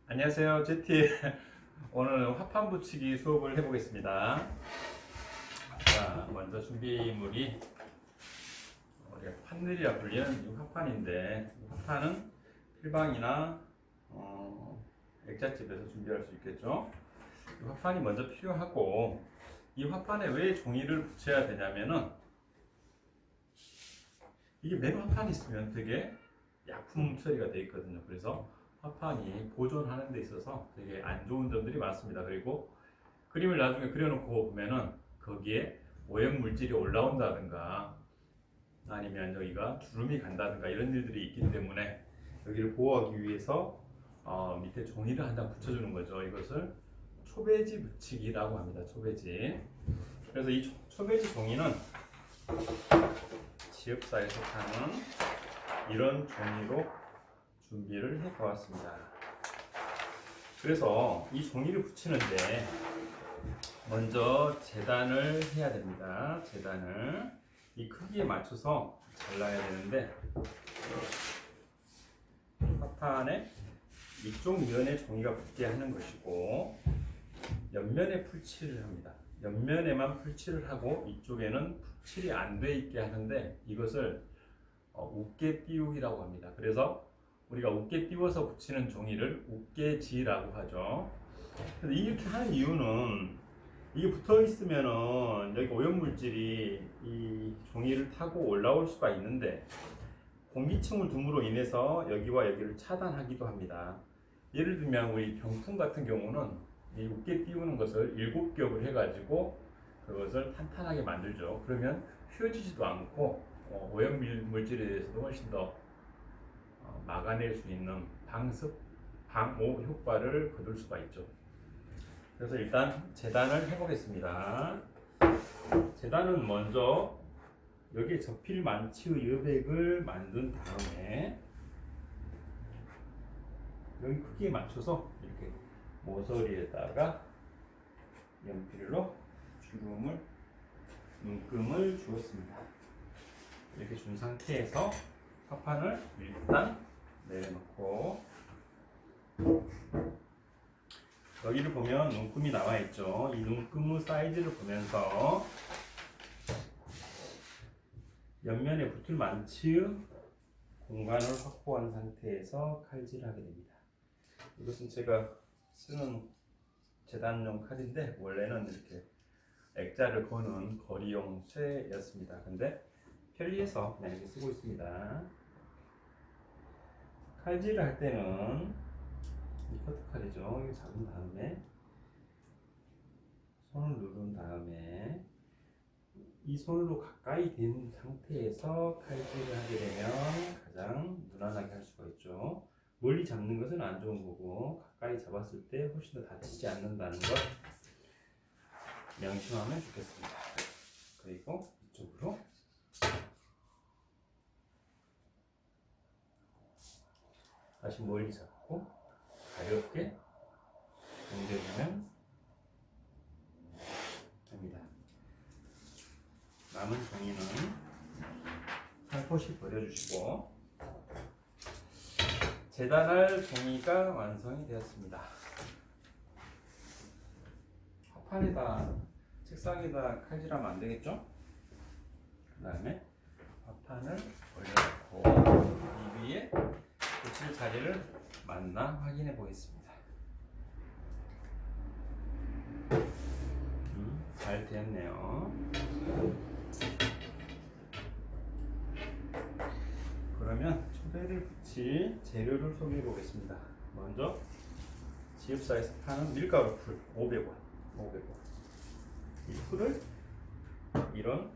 안녕하세요. 제티. 오늘은 화판 붙이기 수업을 해보겠습니다. 자, 먼저 준비물이 우리가 판넬이라 불리는 이 화판인데, 이 화판은 필방이나 액자집에서 준비할 수 있겠죠. 이 화판이 먼저 필요하고, 이 화판에 왜 종이를 붙여야 되냐면은, 이게 맨 화판이 있으면 되게 약품 처리가 되어 있거든요. 그래서 화판이 보존하는 데 있어서 되게 안 좋은 점들이 많습니다. 그리고 그림을 나중에 그려놓고 보면은 거기에 오염 물질이 올라온다든가 아니면 여기가 주름이 간다든가 이런 일들이 있기 때문에 여기를 보호하기 위해서 밑에 종이를 한 장 붙여주는 거죠. 이것을 초배지 붙이기라고 합니다. 초배지. 그래서 이 초배지 종이는 지역사에서 파는 이런 종이로 준비를 해 보았습니다. 그래서 이 종이를 붙이는데 먼저 재단을 해야 됩니다. 재단을 이 크기에 맞춰서 잘라야 되는데 화판에 이쪽 면에 종이가 붙게 하는 것이고 옆면에 풀칠을 합니다. 옆면에만 풀칠을 하고 이쪽에는 풀칠이 안 돼 있게 하는데 이것을 웃게 띄우기라고 합니다. 그래서 우리가 웃게 띄워서 붙이는 종이를 웃게지라고 하죠. 그래서 이렇게 하는 이유는 이게 붙어 있으면은 여기 오염 물질이 이 종이를 타고 올라올 수가 있는데 공기층을 둠으로 인해서 여기와 여기를 차단하기도 합니다. 예를 들면 우리 병풍 같은 경우는 이 웃게 띄우는 것을 7겹을 해가지고 그것을 탄탄하게 만들죠. 그러면 휘어지지도 않고 오염 물질에 대해서도 훨씬 더 막아낼 수 있는 방습, 방호 효과를 거둘 수가 있죠. 그래서 일단 재단을 해보겠습니다. 재단은 먼저 여기에 접힐 만치의 여백을 만든 다음에 여기 크기에 맞춰서 이렇게 모서리에다가 연필로 주름을 눈금을 주었습니다. 이렇게 준 상태에서 화판을 일단 내려놓고 여기를 보면 눈금이 나와 있죠. 이 눈금의 사이즈를 보면서 옆면에 붙을 만치의 공간을 확보한 상태에서 칼질을 하게 됩니다. 이것은 제가 쓰는 재단용 칼인데 원래는 이렇게 액자를 거는 거리용 쇠였습니다. 근데 편리해서 그냥 이렇게 쓰고 있습니다. 칼질을 할 때는 이 커트칼이죠. 이거 잡은 다음에 손을 누른 다음에 이 손으로 가까이 된 상태에서 칼질을 하게 되면 가장 무난하게 할 수가 있죠. 멀리 잡는 것은 안 좋은 거고 가까이 잡았을 때 훨씬 더 다치지 않는다는 것 명심하면 좋겠습니다. 그리고 이쪽으로 다시 멀리 잡고 가볍게 당겨주면 됩니다. 남은 종이는 살포시 버려주시고 재단할 종이가 완성이 되었습니다. 화판에다 책상에다 칼질하면 안 되겠죠? 그 다음에 화판을 올려놓고 이 위에 붙일 자리를 맞나 확인해 보겠습니다. 잘 되었네요. 그러면 초대를 붙일 재료를 소개해 보겠습니다. 먼저 지읍사에서 파는 밀가루 풀 500원. 이 풀을 이런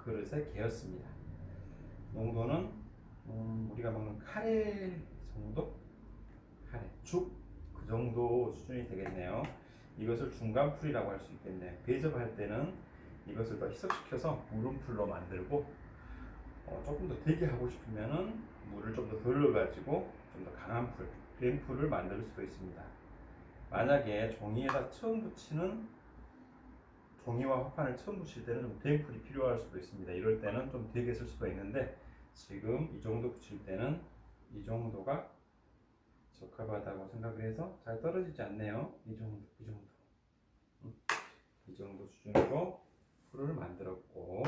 그릇에 개었습니다. 농도는 우리가 먹는 카레 정도? 카레, 죽 그 정도 수준이 되겠네요. 이것을 중간풀이라고 할 수 있겠네요. 배접할 때는 이것을 더 희석시켜서 무름풀로 만들고 조금 더 되게 하고 싶으면은 물을 좀 더 덜 넣어가지고 좀 더 강한 풀, 된 풀을 만들 수도 있습니다. 만약에 종이에다 처음 붙이는 종이와 화판을 처음 붙일 때는 좀 된 풀이 필요할 수도 있습니다. 이럴 때는 좀 되게 쓸 수가 있는데 지금 이 정도 붙일 때는 이 정도가 적합하다고 생각을 해서 잘 떨어지지 않네요. 이 정도, 이 정도. 이 정도 수준으로 풀을 만들었고,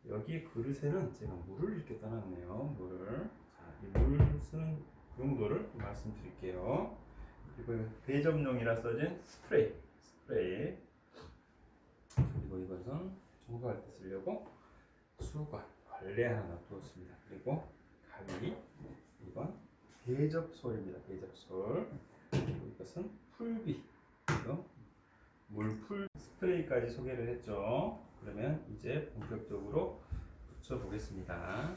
여기 그릇에는 제가 물을 이렇게 떠놨네요. 물을. 자, 이 물 쓰는 용도를 말씀드릴게요. 그리고 대접용이라 써진 스프레이. 그리고 이것은 청소할 때 쓰려고 수건, 걸레 하나 놔두었습니다. 그리고 가위, 이건 대접솔입니다. 대접솔. 그리고 이것은 풀비. 이거 물풀 스프레이까지 소개를 했죠. 그러면 이제 본격적으로 붙여보겠습니다.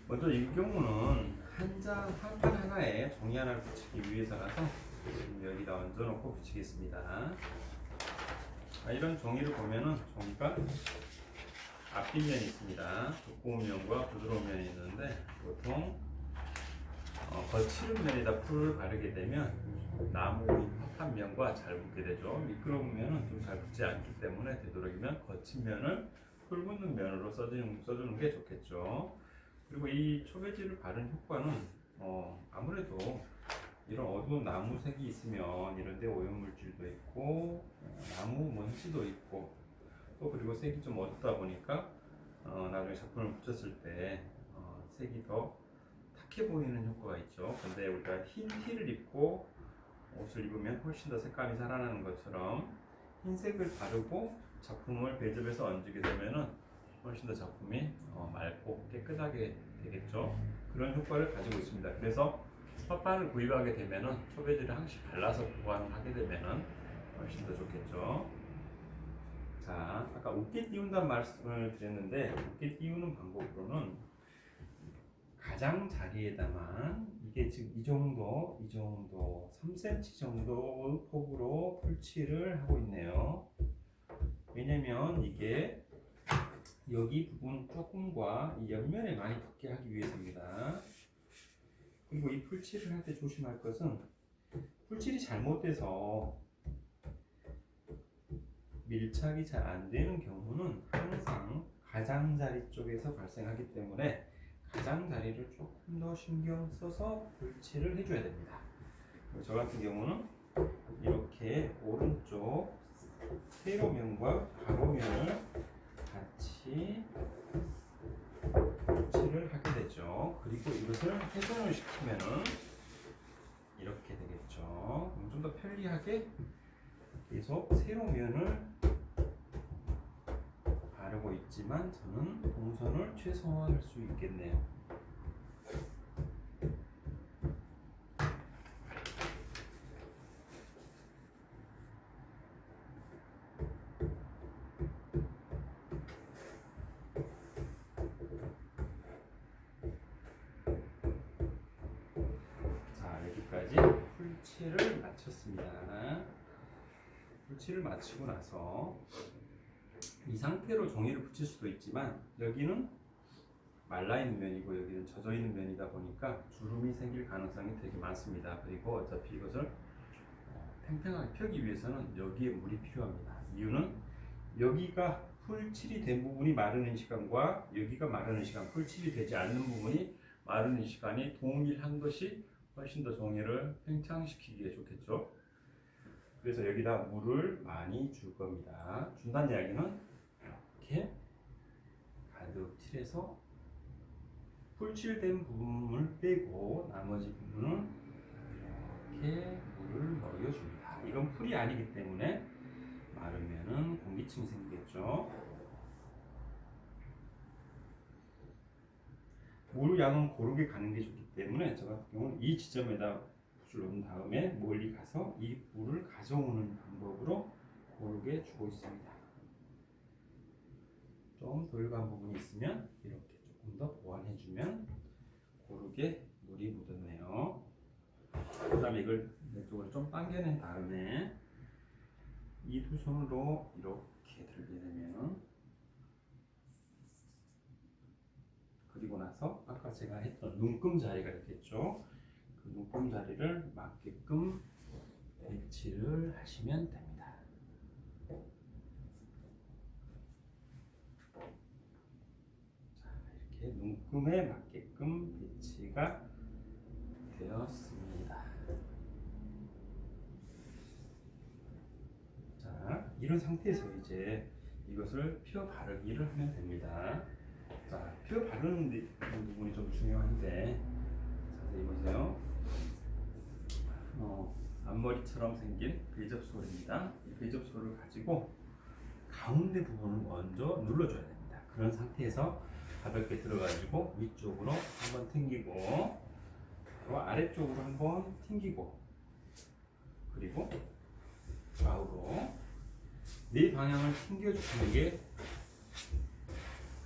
먼저 이 경우는 한 판 하나에 종이 하나를 붙이기 위해서라서 지금 여기다 얹어놓고 붙이겠습니다. 이런 종이를 보면은 종이가 앞뒷면이 있습니다. 두꺼운 면과 부드러운 면이 있는데 보통 거칠은 면에다 풀을 바르게 되면 나무 pap한 면과 잘 붙게 되죠. 미끄러운 면은 좀 잘 붙지 않기 때문에 되도록이면 거친 면을 풀 붙는 면으로 써주는 게 좋겠죠. 그리고 이 초배지를 바른 효과는 아무래도 이런 어두운 나무색이 있으면 이런데 오염물질도 있고 나무 먼지도 있고 또 그리고 색이 좀 어둡다 보니까 나중에 작품을 붙였을 때 색이 더 탁해 보이는 효과가 있죠. 근데 우리가 흰 티를 입고 옷을 입으면 훨씬 더 색감이 살아나는 것처럼 흰색을 바르고 작품을 배접해서 얹게 되면은 훨씬 더 작품이 맑고 깨끗하게 되겠죠. 그런 효과를 가지고 있습니다. 그래서 팟판을 구입하게 되면은 초배지를 항시 발라서 보관을 하게 되면은 훨씬 더 좋겠죠. 자, 아까 웃게 띄운다는 말씀을 드렸는데 웃게 띄우는 방법으로는 가장 자리에다만 이게 지금 이 정도 3cm 정도 폭으로 풀칠을 하고 있네요. 왜냐면 이게 여기 부분 조금과 이 옆면에 많이 붙게 하기 위해서입니다. 그리고 이 풀칠을 할 때 조심할 것은 풀칠이 잘못돼서 밀착이 잘 안 되는 경우는 항상 가장자리 쪽에서 발생하기 때문에 가장자리를 조금 더 신경 써서 풀칠을 해줘야 됩니다. 저 같은 경우는 이렇게 오른쪽 세로면과 가로면을 같이 풀칠을 하게 되죠. 그리고 이것을 회전을 시키면은 이렇게 되겠죠. 좀 더 편리하게 계속 세로면을 바르고 있지만 저는 동선을 최소화할 수 있겠네요. 자, 여기까지 풀칠을 마쳤습니다. 풀칠을 마치고 나서 이 상태로 종이를 붙일 수도 있지만 여기는 말라있는 면이고 여기는 젖어있는 면이다 보니까 주름이 생길 가능성이 되게 많습니다. 그리고 어차피 이것을 팽팽하게 펴기 위해서는 여기에 물이 필요합니다. 이유는 여기가 풀칠이 된 부분이 마르는 시간과 여기가 마르는 시간, 풀칠이 되지 않는 부분이 마르는 시간이 동일한 것이 훨씬 더 종이를 팽창시키기에 좋겠죠. 그래서 여기다 물을 많이 줄 겁니다. 준다는 이야기는 이렇게 가득 칠해서 풀칠된 부분을 빼고 나머지 부분은 이렇게 물을 넣어줍니다. 이건 풀이 아니기 때문에 마르면은 공기층이 생기겠죠. 물 양은 고르게 가는 게 좋기 때문에 저 같은 경우는 이 지점에다 붓을 놓은 다음에 멀리 가서 이 물을 가져오는 방법으로 고르게 주고 있습니다. 좀 덜 간 부분이 있으면 이렇게 조금 더 보완해주면 고르게 물이 묻었네요. 그 다음에 이걸 이쪽으로 좀 당겨낸 다음에 이 두 손으로 이렇게 들게 되면 그리고 나서 아까 제가 했던 눈금 자리가 있겠죠. 그 눈금 자리를 맞게끔 배치를 하시면 됩니다. 자, 이렇게 눈금에 맞게끔 배치가 되었습니다. 자, 이런 상태에서 이제 이것을 펴 바르기를 하면 됩니다. 자, 펴 바르는 부분이 좀 중요한데 자세히 보세요. 앞머리처럼 생긴 배접솔입니다. 이 배접솔을 가지고 가운데 부분을 먼저 눌러줘야 됩니다. 그런 상태에서 가볍게 들어가지고 위쪽으로 한번 튕기고 그리고 아래쪽으로 한번 튕기고 그리고 좌우로 네 방향을 튕겨주는 게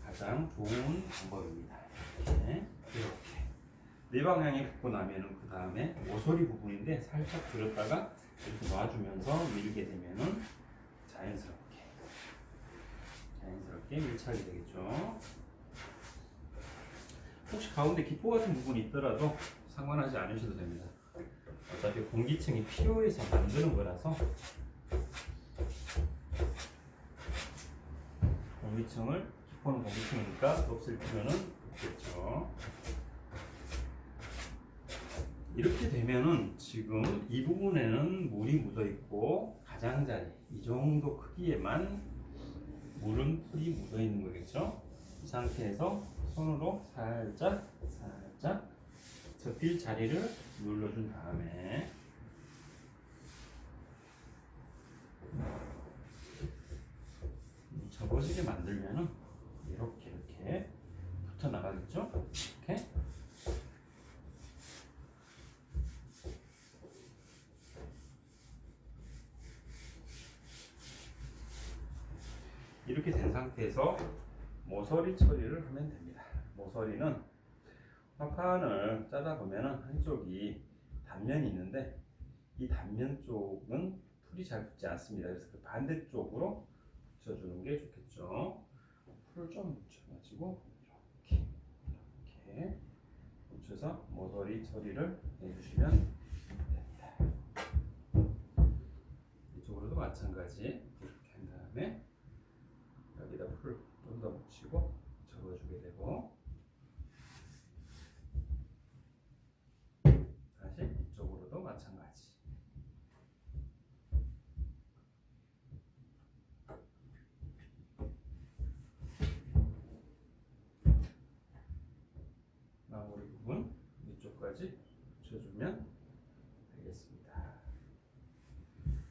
가장 좋은 방법입니다. 이렇게 네 방향에 붙고 나면은 그 다음에 모서리 부분인데 살짝 들었다가 이렇게 놔주면서 밀게 되면은 자연스럽게 밀착이 되겠죠. 혹시 가운데 기포 같은 부분이 있더라도 상관하지 않으셔도 됩니다. 어차피 공기층이 필요해서 만드는 거라서 기포는 공기층이니까 없앨 필요는 없겠죠. 이렇게 되면은 지금 이 부분에는 물이 묻어 있고 가장자리 이 정도 크기에만 물은 풀이 묻어 있는 거겠죠. 이 상태에서 손으로 살짝 접힐 자리를 눌러준 다음에 접어지게 만들면은 이렇게 붙어 나가겠죠. 이렇게 된 상태에서 모서리 처리를 하면 됩니다. 모서리는 화판을 짜다 보면은 한쪽이 단면이 있는데 이 단면 쪽은 풀이 잘 붙지 않습니다. 그래서 그 반대쪽으로 붙여주는 게 좋겠죠. 풀을 좀 붙여가지고 이렇게 붙여서 모서리 처리를 해주시면 됩니다. 이쪽으로도 마찬가지 이렇게 한 다음에 여기다 풀을 좀 더 붙이고 접어주게 되고 다시 이쪽으로도 마찬가지. 마무리 부분 이쪽까지 붙여주면 되겠습니다.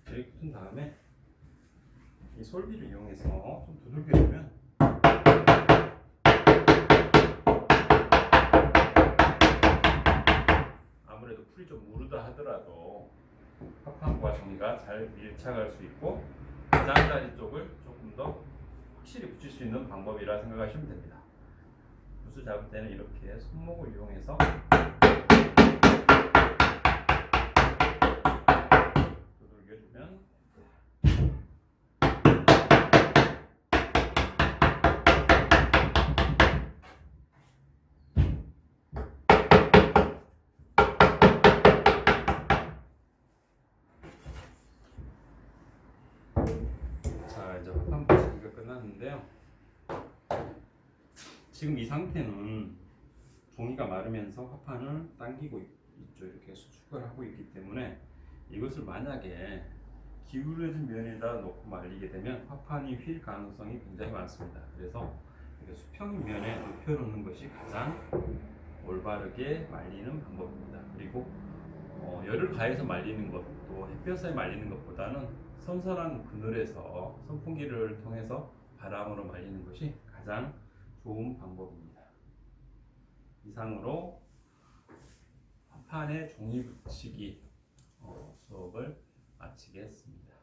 이렇게 붙은 다음에 이 솔비를 이용해서 좀 두들겨주면 아무래도 풀이 좀 무르다 하더라도 화판과 종이가 잘 밀착할 수 있고 가장자리 쪽을 조금 더 확실히 붙일 수 있는 방법이라 생각하시면 됩니다. 붓을 잡을 때는 이렇게 손목을 이용해서 두들겨주면 자, 이제 화판 붙이기가 끝났는데요. 지금 이 상태는 종이가 마르면서 화판을 당기고 있죠. 이렇게 수축을 하고 있기 때문에 이것을 만약에 기울어진 면에다 놓고 말리게 되면 화판이 휠 가능성이 굉장히 많습니다. 그래서 이렇게 수평인 면에 눕혀놓는 것이 가장 올바르게 말리는 방법입니다. 그리고 열을 가해서 말리는 것도 햇볕에 말리는 것보다는 선선한 그늘에서 선풍기를 통해서 바람으로 말리는 것이 가장 좋은 방법입니다. 이상으로 화판에 종이 붙이기 수업을 마치겠습니다.